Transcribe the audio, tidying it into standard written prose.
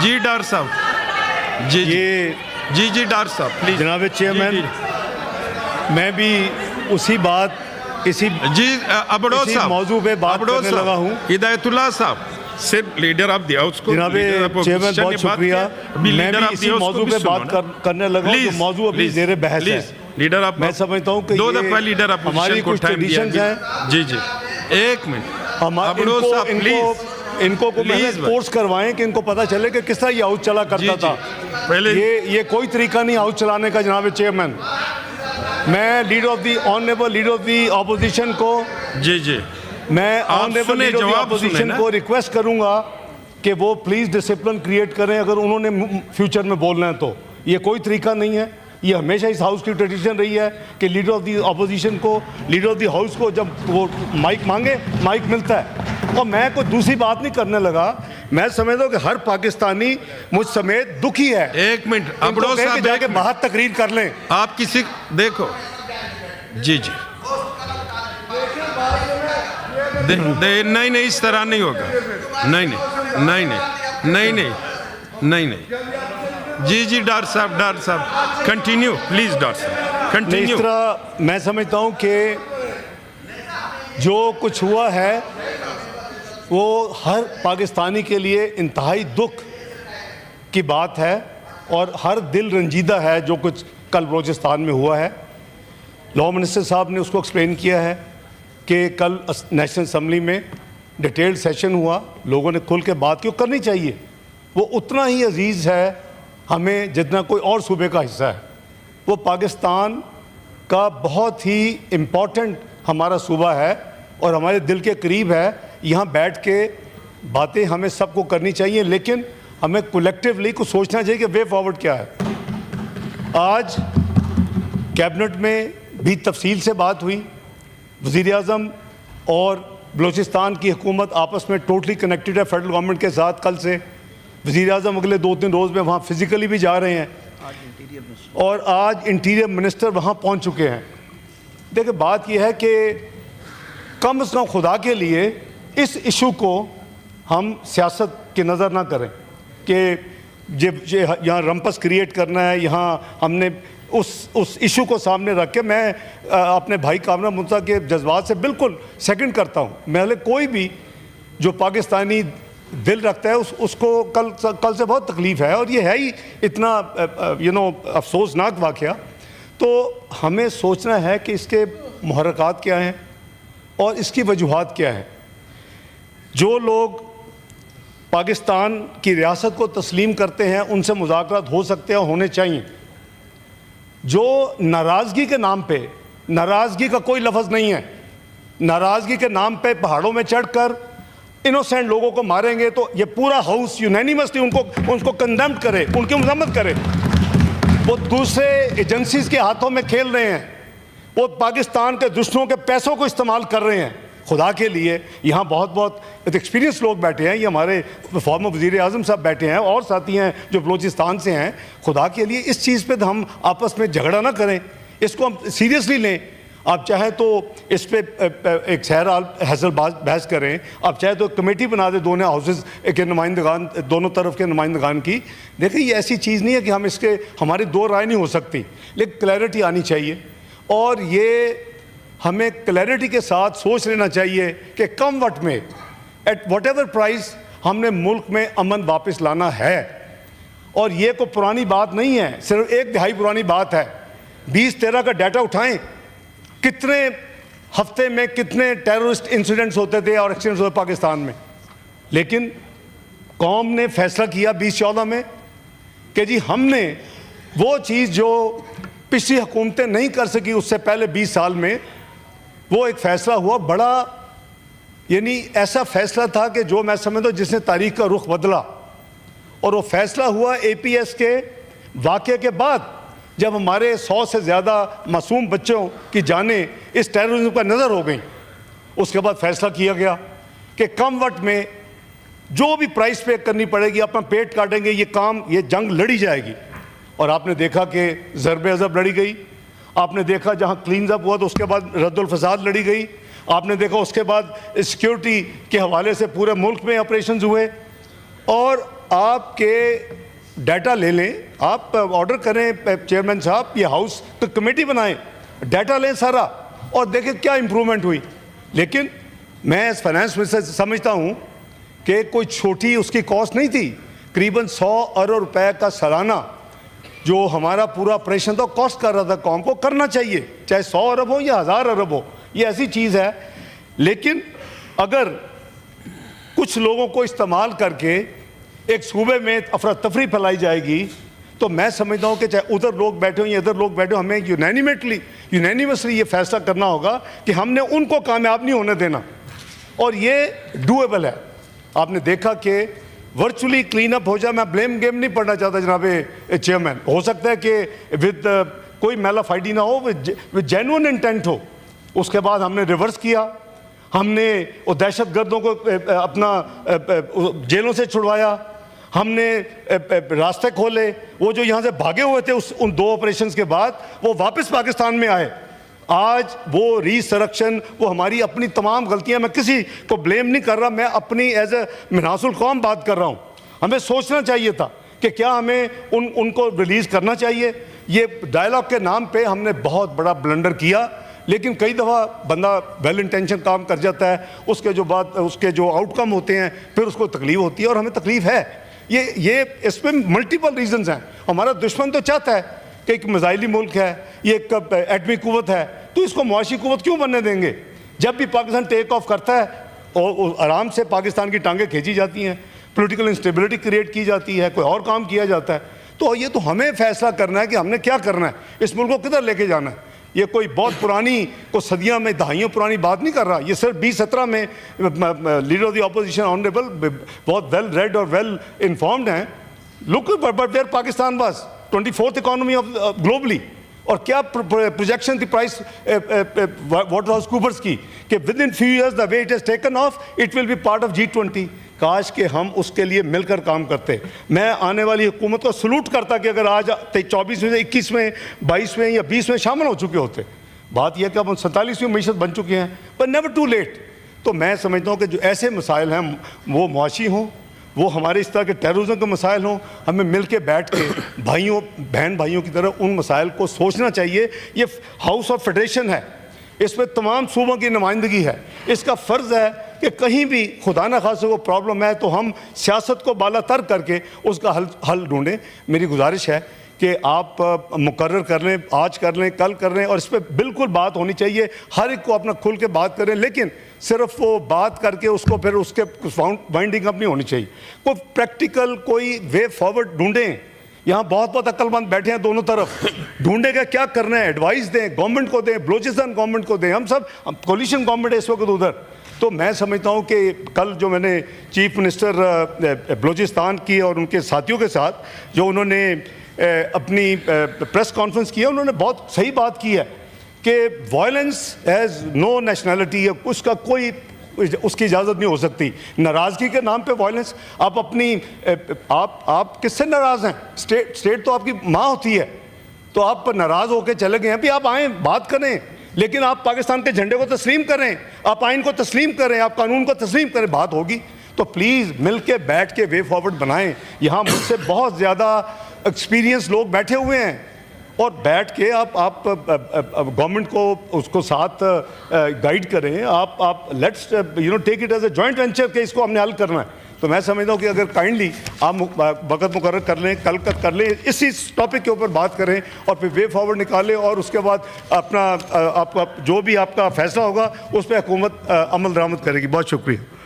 جی ڈار صاحب جی جی ڈار صاحب پلیز. جناب چیئرمین میں بھی اسی بات اسی ابڑو صاحب موضوع پہ بات کرنے لگا ہوں. ہدایت اللہ صاحب صرف لیڈر آف دی ہاؤس کو. جناب چیئرمین بہت شکریہ. میں بھی اسی موضوع پہ بات کرنے لگا ہوں جو موضوع ابھی زیر بحث ہے. لیڈر آپ میں سمجھتا ہوں کہ دو دفعہ لیڈر ہماری کچھ ٹریڈیشنز ہیں. جی ایک منٹ ابڑو صاحب پلیز. ان کو فورس کروائیں کہ ان کو پتہ چلے کہ کس طرح یہ ہاؤس چلا کرتا تھا. یہ کوئی طریقہ نہیں ہاؤس چلانے کا. جناب چیئرمین میں leader of the honourable leader of the opposition کو میں honourable leader of the opposition کو ریکویسٹ کروں گا کہ وہ پلیز ڈسپلن کریٹ کریں اگر انہوں نے فیوچر میں بولنا ہے تو. یہ کوئی طریقہ نہیں ہے. یہ ہمیشہ اس ہاؤس کی ٹریڈیشن رہی ہے کہ لیڈر آف دی اپوزیشن کو لیڈر آف دی ہاؤس کو جب وہ مائک مانگے مائک ملتا ہے. اور میں کوئی دوسری بات نہیں کرنے لگا. میں سمجھتا ہوں کہ ہر پاکستانی مجھ سمیت دکھی ہے. ایک منٹ ابڑو صاحب جا کے باہر تقریر کر لیں. آپ کسی دیکھو جی نہیں اس طرح نہیں ہوگا. نہیں جی ڈار صاحب کنٹینیو پلیز. ڈار صاحب کنٹینیو. اس طرح میں سمجھتا ہوں کہ جو کچھ ہوا ہے وہ ہر پاکستانی کے لیے انتہائی دکھ کی بات ہے اور ہر دل رنجیدہ ہے جو کچھ کل بلوچستان میں ہوا ہے. لاء منسٹر صاحب نے اس کو ایکسپلین کیا ہے کہ کل نیشنل اسمبلی میں ڈیٹیلڈ سیشن ہوا. لوگوں نے کھل کے بات کی کرنی چاہیے. وہ اتنا ہی عزیز ہے ہمیں جتنا کوئی اور صوبے کا حصہ ہے. وہ پاکستان کا بہت ہی امپورٹنٹ ہمارا صوبہ ہے اور ہمارے دل کے قریب ہے. یہاں بیٹھ کے باتیں ہمیں سب کو کرنی چاہیے لیکن ہمیں کولیکٹیولی کو سوچنا چاہیے کہ وے فارورڈ کیا ہے. آج کیبنٹ میں بھی تفصیل سے بات ہوئی. وزیر اعظم اور بلوچستان کی حکومت آپس میں ٹوٹلی کنیکٹڈ ہے فیڈرل گورنمنٹ کے ساتھ. کل سے وزیر اعظم اگلے 2-3 روز میں وہاں فزیکلی بھی جا رہے ہیں اور آج انٹیریئر منسٹر وہاں پہنچ چکے ہیں. دیکھیں بات یہ ہے کہ کم از کم خدا کے لیے اس ایشو کو ہم سیاست کی نظر نہ کریں کہ یہاں رمپس کریٹ کرنا ہے. یہاں ہم نے اس ایشو کو سامنے رکھ کے میں اپنے بھائی کامران منصا کے جذبات سے بالکل سیکنڈ کرتا ہوں. میں کوئی بھی جو پاکستانی دل رکھتا ہے اس کو کل سے بہت تکلیف ہے اور یہ ہے ہی اتنا افسوسناک واقعہ. تو ہمیں سوچنا ہے کہ اس کے محرکات کیا ہیں اور اس کی وجوہات کیا ہیں. جو لوگ پاکستان کی ریاست کو تسلیم کرتے ہیں ان سے مذاکرات ہو سکتے ہیں اور ہونے چاہیے. جو ناراضگی کے نام پہ ناراضگی کا کوئی لفظ نہیں ہے. ناراضگی کے نام پہ پہاڑوں میں چڑھ کر انوسینٹ لوگوں کو ماریں گے تو یہ پورا ہاؤس یونینیمسلی ان کو کنڈیمڈ کرے, ان کی مذمت کرے. وہ دوسرے ایجنسیز کے ہاتھوں میں کھیل رہے ہیں. وہ پاکستان کے دشمنوں کے پیسوں کو استعمال کر رہے ہیں. خدا کے لیے یہاں بہت ایکسپیرینس لوگ بیٹھے ہیں. یہ ہمارے فارمر وزیر اعظم صاحب بیٹھے ہیں اور ساتھی ہیں جو بلوچستان سے ہیں. خدا کے لیے اس چیز پہ ہم آپس میں جھگڑا نہ کریں. اس کو ہم سیریسلی لیں. آپ چاہیں تو اس پہ ایک سیر حاصل بحث کریں. آپ چاہیں تو کمیٹی بنا دیں دونوں ہاؤسز کے نمائندگان دونوں طرف کے نمائندگان کی. دیکھیں یہ ایسی چیز نہیں ہے کہ ہم اس کے ہماری دو رائے نہیں ہو سکتی لیکن کلیئرٹی آنی چاہیے. اور یہ ہمیں کلیئرٹی کے ساتھ سوچ لینا چاہیے کہ کم وقت میں ایٹ واٹ ایور پرائز ہم نے ملک میں امن واپس لانا ہے. اور یہ کوئی پرانی بات نہیں ہے, صرف 1 دہائی پرانی بات ہے. 2013 کا ڈیٹا اٹھائیں. کتنے ہفتے میں کتنے ٹیررسٹ انسیڈنٹس ہوتے تھے اور ایکسیڈنٹس ہوتے پاکستان میں. لیکن قوم نے فیصلہ کیا 2014 میں کہ جی ہم نے وہ چیز جو پچھلی حکومتیں نہیں کر سکی اس سے پہلے 20 سال میں, وہ ایک فیصلہ ہوا بڑا, یعنی ایسا فیصلہ تھا کہ جو میں سمجھتا ہوں جس نے تاریخ کا رخ بدلا. اور وہ فیصلہ ہوا اے پی ایس کے واقعے کے بعد جب ہمارے 100 سے زیادہ معصوم بچوں کی جانیں اس ٹیررزم پر نظر ہو گئیں. اس کے بعد فیصلہ کیا گیا کہ کم وقت میں جو بھی پرائس پے کرنی پڑے گی اپنا پیٹ کاٹیں گے, یہ جنگ لڑی جائے گی. اور آپ نے دیکھا کہ ضرب عضب لڑی گئی. آپ نے دیکھا جہاں کلینز اپ ہوا تو اس کے بعد رد الفساد لڑی گئی. آپ نے دیکھا اس کے بعد سیکیورٹی کے حوالے سے پورے ملک میں آپریشنز ہوئے. اور آپ کے ڈیٹا لے لیں, آپ آرڈر کریں چیئرمین صاحب, یہ ہاؤس تو کمیٹی بنائیں, ڈیٹا لیں سارا اور دیکھیں کیا امپرومنٹ ہوئی. لیکن میں اس فائنانس منسٹر سے سمجھتا ہوں کہ کوئی چھوٹی اس کی کاسٹ نہیں تھی, قریباً 100 ارب روپے کا سالانہ جو ہمارا پورا آپریشن تھا کاسٹ کر رہا تھا. قوم کو کرنا چاہیے, چاہے 100 ارب ہو یا 1000 ارب ہو, یہ ایسی چیز ہے. لیکن اگر کچھ لوگوں کو استعمال کر کے ایک صوبے میں افراتفری پھیلائی جائے گی تو میں سمجھتا ہوں کہ چاہے ادھر لوگ بیٹھے ہوں یا ادھر لوگ بیٹھے ہوں, ہمیں یونینیمسلی یہ فیصلہ کرنا ہوگا کہ ہم نے ان کو کامیاب نہیں ہونے دینا, اور یہ ڈویبل ہے. آپ نے دیکھا کہ ورچولی کلین اپ ہو جائے. میں بلیم گیم نہیں پڑھنا چاہتا جناب چیئرمین, ہو سکتا ہے کہ ود کوئی میلا فائڈی نہ ہو, ود جینوئن انٹینٹ ہو. اس کے بعد ہم نے ریورس کیا, ہم نے وہ دہشت گردوں کو اپنا جیلوں سے چھڑوایا, ہم نے راستے کھولے. وہ جو یہاں سے بھاگے ہوئے تھے ان 2 آپریشنز کے بعد وہ واپس پاکستان میں آئے. آج وہ ریسٹرکشن, وہ ہماری اپنی تمام غلطیاں, میں کسی کو بلیم نہیں کر رہا, میں اپنی ایز اے منحاص القوم بات کر رہا ہوں. ہمیں سوچنا چاہیے تھا کہ کیا ہمیں ان کو ریلیز کرنا چاہیے. یہ ڈائلاگ کے نام پہ ہم نے بہت بڑا بلنڈر کیا, لیکن کئی دفعہ بندہ ویل انٹینشن کام کر جاتا ہے, اس کے جو آؤٹ کم ہوتے ہیں پھر اس کو تکلیف ہوتی ہے, اور ہمیں تکلیف ہے. یہ اس میں ملٹیپل ریزنز ہیں. ہمارا دشمن تو چاہتا ہے کہ ایک میزائلی ملک ہے, یہ ایک ایٹمی قوت ہے, تو اس کو معاشی قوت کیوں بننے دیں گے؟ جب بھی پاکستان ٹیک آف کرتا ہے اور آرام سے پاکستان کی ٹانگیں کھینچی جاتی ہیں, پولیٹیکل انسٹیبلٹی کریٹ کی جاتی ہے, کوئی اور کام کیا جاتا ہے. تو یہ تو ہمیں فیصلہ کرنا ہے کہ ہم نے کیا کرنا ہے, اس ملک کو کدھر لے کے جانا ہے. یہ کوئی بہت پرانی, کوئی صدیاں میں دہائیوں پرانی بات نہیں کر رہا. یہ صرف 2017 میں leader of the opposition honourable بہت ویل ریڈ اور ویل انفارمڈ ہیں. Look but where Pakistan was 24th economy of globally, اور کیا پروجیکشن تھی پرائس واٹر ہاؤس کوپرز کی کہ within few years the way it has taken off it will be part of G20. کاش کہ ہم اس کے لیے مل کر کام کرتے. میں آنے والی حکومت کو سلوٹ کرتا کہ اگر آج 24 میں 21 میں 22 میں یا 20 میں شامل ہو چکے ہوتے. بات یہ کہ اب 47ویں معیشت بن چکے ہیں, پر نیور ٹو لیٹ. تو میں سمجھتا ہوں کہ جو ایسے مسائل ہیں وہ معاشی ہوں, وہ ہمارے اس طرح کے ٹیررزم کے مسائل ہوں, ہمیں مل کے بیٹھ کے بہن بھائیوں کی طرح ان مسائل کو سوچنا چاہیے. یہ ہاؤس آف فیڈریشن ہے, اس میں تمام صوبوں کی نمائندگی ہے. اس کا فرض ہے کہ کہیں بھی خدا نہ خاصہ کو پرابلم ہے تو ہم سیاست کو بالا تر کر کے اس کا حل ڈھونڈیں. میری گزارش ہے کہ آپ مقرر کر لیں, آج کر لیں, کل کر لیں, اور اس پہ بالکل بات ہونی چاہیے. ہر ایک کو اپنا کھل کے بات کریں, لیکن صرف وہ بات کر کے اس کو پھر اس کے وائنڈنگ اپ نہیں ہونی چاہیے. کوئی پریکٹیکل کوئی وے فارورڈ ڈھونڈیں. یہاں بہت عقل مند بیٹھے ہیں دونوں طرف, ڈھونڈے گا کیا کرنا ہے, ایڈوائس دیں, گورنمنٹ کو دیں, بلوچستان گورنمنٹ کو دیں. ہم سب کولیشن گورنمنٹ ہے اس وقت ادھر. تو میں سمجھتا ہوں کہ کل جو میں نے چیف منسٹر بلوچستان کی اور ان کے ساتھیوں کے ساتھ جو انہوں نے اپنی پریس کانفرنس کی ہے, انہوں نے بہت صحیح بات کی ہے کہ وائلنس ہیز نو نیشنلٹی, اس کا کوئی اس کی اجازت نہیں ہو سکتی. ناراضگی کے نام پہ وائلنس, آپ اپنی آپ کس سے ناراض ہیں؟ اسٹیٹ تو آپ کی ماں ہوتی ہے, تو آپ ناراض ہو کے چلے گئے ہیں. ابھی آپ آئیں بات کریں, لیکن آپ پاکستان کے جھنڈے کو تسلیم کریں, آپ آئین کو تسلیم کریں, آپ قانون کو تسلیم کریں, بات ہوگی. تو پلیز مل کے بیٹھ کے وے فارورڈ بنائیں. یہاں مجھ سے بہت زیادہ ایکسپیرینس لوگ بیٹھے ہوئے ہیں, اور بیٹھ کے آپ گورنمنٹ کو اس کو ساتھ گائیڈ کریں. آپ let's take it as a joint venture کہ اس کو ہم نے حل کرنا ہے. تو میں سمجھتا ہوں کہ اگر کائنڈلی آپ وقت مقرر کر لیں, کل کر لیں, اسی ٹاپک کے اوپر بات کریں اور پھر وے فارورڈ نکالیں, اور اس کے بعد اپنا آپ جو بھی آپ کا فیصلہ ہوگا اس پہ حکومت عمل درآمد کرے گی. بہت شکریہ.